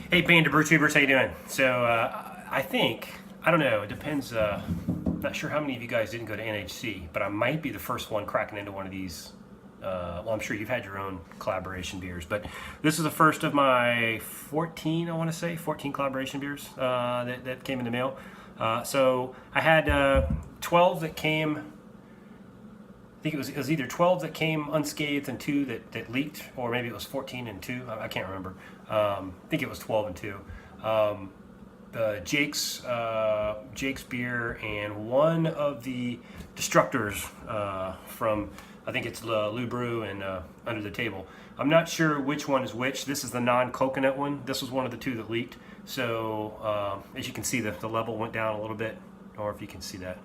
Hey, Band of Brew Tubers, how you doing? So I think, I don't know, it depends. Not sure how many of you guys didn't go to NHC, but I might be the first one cracking into one of these. Well, I'm sure you've had your own collaboration beers, but this is the first of my 14, I want to say, 14 collaboration beers that came in the mail. So I had 12 that came. I think it was either 12 that came unscathed and 2 that leaked, or maybe it was 14 and 2. I can't remember. I think it was 12 and 2. Jake's beer and one of the Destructors from, I think it's LewBrew's and Under the Table. I'm not sure which one is which. This is the non-coconut one. This was one of the 2 that leaked. So as you can see, the level went down a little bit, or if you can see that.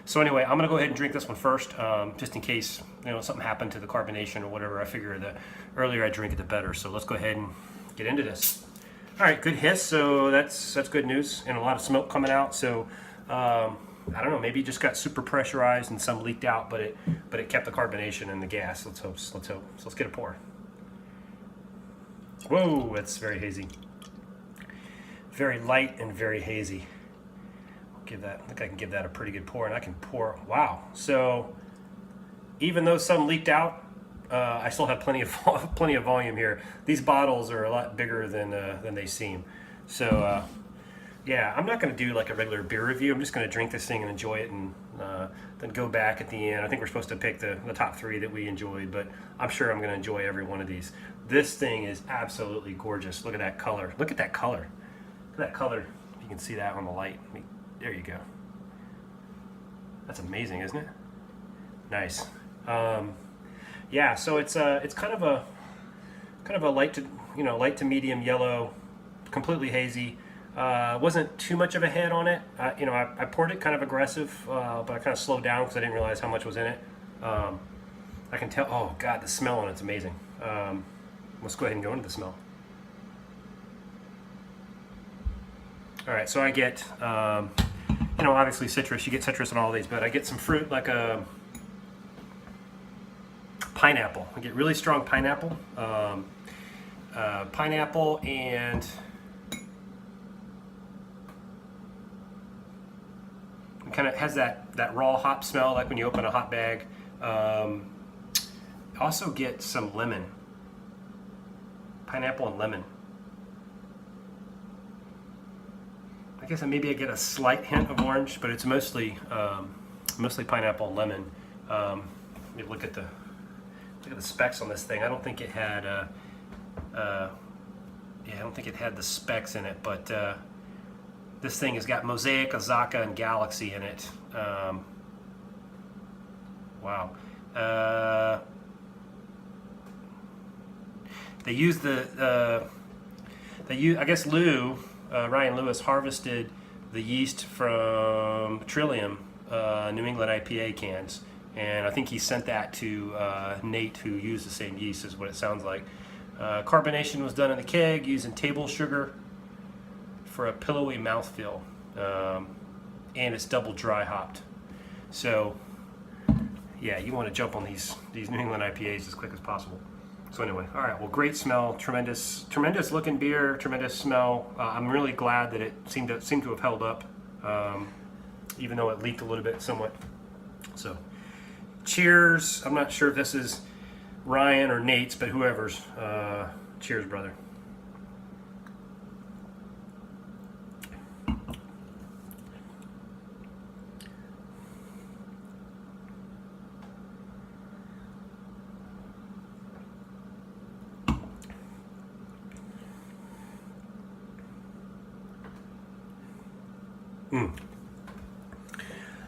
So anyway, I'm gonna go ahead and drink this one first, just in case something happened to the carbonation or whatever. I figure the earlier I drink it, the better. So let's go ahead and get into this. All right, good hiss. So that's good news, and a lot of smoke coming out. So I don't know, maybe it just got super pressurized and some leaked out, but it kept the carbonation and the gas. Let's hope. So let's get a pour. Whoa, that's very hazy. Very light and very hazy. I think I can give that a pretty good pour, and I can pour. Wow! So even though some leaked out, I still have plenty of volume here. These bottles are a lot bigger than they seem. So yeah, I'm not going to do like a regular beer review. I'm just going to drink this thing and enjoy it, and then go back at the end. I think we're supposed to pick the top 3 that we enjoyed, but I'm sure I'm going to enjoy every one of these. This thing is absolutely gorgeous. Look at that color. Look at that color. Look at that color. You can see that on the light. There you go. That's amazing, isn't it? Nice. Yeah, so it's kind of a light to medium yellow, completely hazy. Wasn't too much of a head on it. I poured it kind of aggressive, but I kind of slowed down because I didn't realize how much was in it. I can tell. Oh God, the smell on it's amazing. Let's go ahead and go into the smell. All right, so I get, obviously citrus. You get citrus in all these, but I get some fruit like a pineapple. I get really strong pineapple, pineapple, and it kind of has that raw hop smell, like when you open a hot bag. Also get some lemon, pineapple and lemon. I guess maybe I get a slight hint of orange, but it's mostly pineapple and lemon. Let me look at the specs on this thing. I don't think it had I don't think it had the specs in it, but this thing has got Mosaic, Azaka, and Galaxy in it. Wow. They use I guess Ryan Lewis harvested the yeast from Trillium New England IPA cans, and I think he sent that to Nate, who used the same yeast, is what it sounds like. Carbonation was done in the keg using table sugar for a pillowy mouthfeel, and it's double dry hopped. So yeah, you want to jump on these New England IPAs as quick as possible. So anyway, all right, well, great smell, tremendous looking beer, tremendous smell. I'm really glad that it seemed to have held up, even though it leaked a little bit somewhat. So cheers. I'm not sure if this is Ryan or Nate's, but whoever's. Cheers, brother.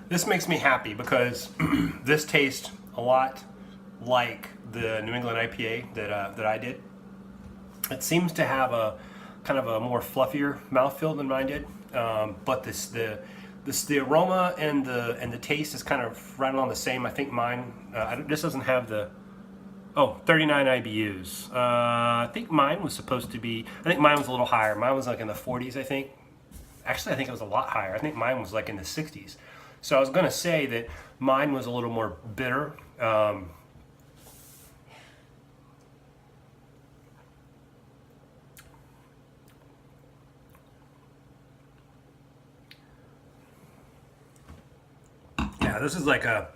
This makes me happy because this tastes a lot like the New England IPA that I did. It seems to have a kind of a more fluffier mouthfeel than mine did, but the aroma and the taste is kind of right along the same. I think mine this doesn't have the 39 IBUs. I think mine was supposed to be. I think mine was a little higher. Mine was like in the 40s, I think. Actually, I think it was a lot higher. I think mine was like in the 60s. So I was going to say that mine was a little more bitter. Yeah, this is like a,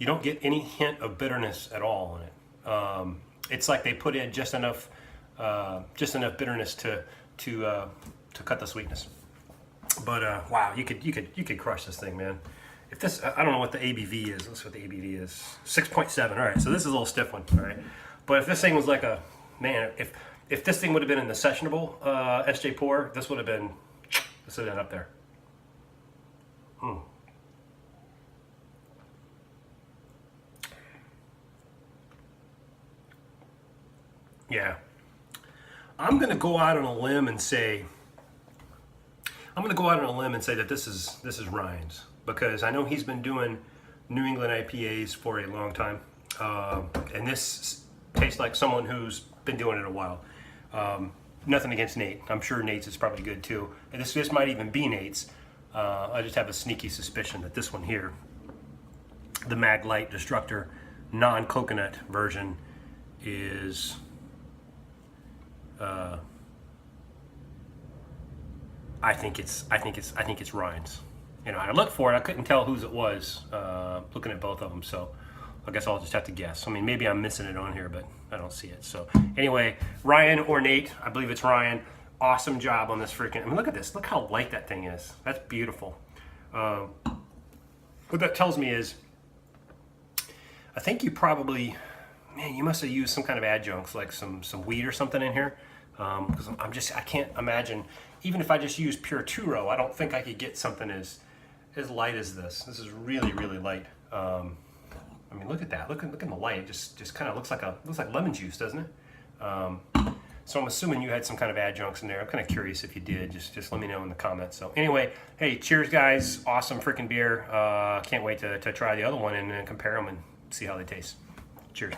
you don't get any hint of bitterness at all in it. It's like they put in just enough bitterness to cut the sweetness. But wow, you could crush this thing, man. If this, I don't know what the ABV is. Let's see what the ABV is. 6.7. All right, so this is a little stiff one. All right, but if this thing was like a, man, if this thing would have been in the sessionable SJ pour, this would have been up there. Yeah, I'm gonna go out on a limb and say that this is Ryan's, because I know he's been doing New England IPAs for a long time, and this tastes like someone who's been doing it a while. Nothing against Nate. I'm sure Nate's is probably good too. And this might even be Nate's. I just have a sneaky suspicion that this one here, the Mag Light Destructor non-coconut version, is I think it's Ryan's. You know, I looked for it. I couldn't tell whose it was looking at both of them. So I guess I'll just have to guess. I mean, maybe I'm missing it on here, but I don't see it. So anyway, Ryan or Nate, I believe it's Ryan. Awesome job on this freaking. I mean, look at this. Look how light that thing is. That's beautiful. What that tells me is, I think you probably, man, you must have used some kind of adjuncts, like some wheat or something in here. Because I can't imagine, even if I just use pure two-row, I don't think I could get something as light as this. This is really, really light. I mean, look at that. Look at the light. It just kind of looks like lemon juice, doesn't it? So I'm assuming you had some kind of adjuncts in there. I'm kind of curious if you did. Just let me know in the comments. So anyway, hey, cheers, guys. Awesome freaking beer. Can't wait to try the other one and compare them and see how they taste. Cheers.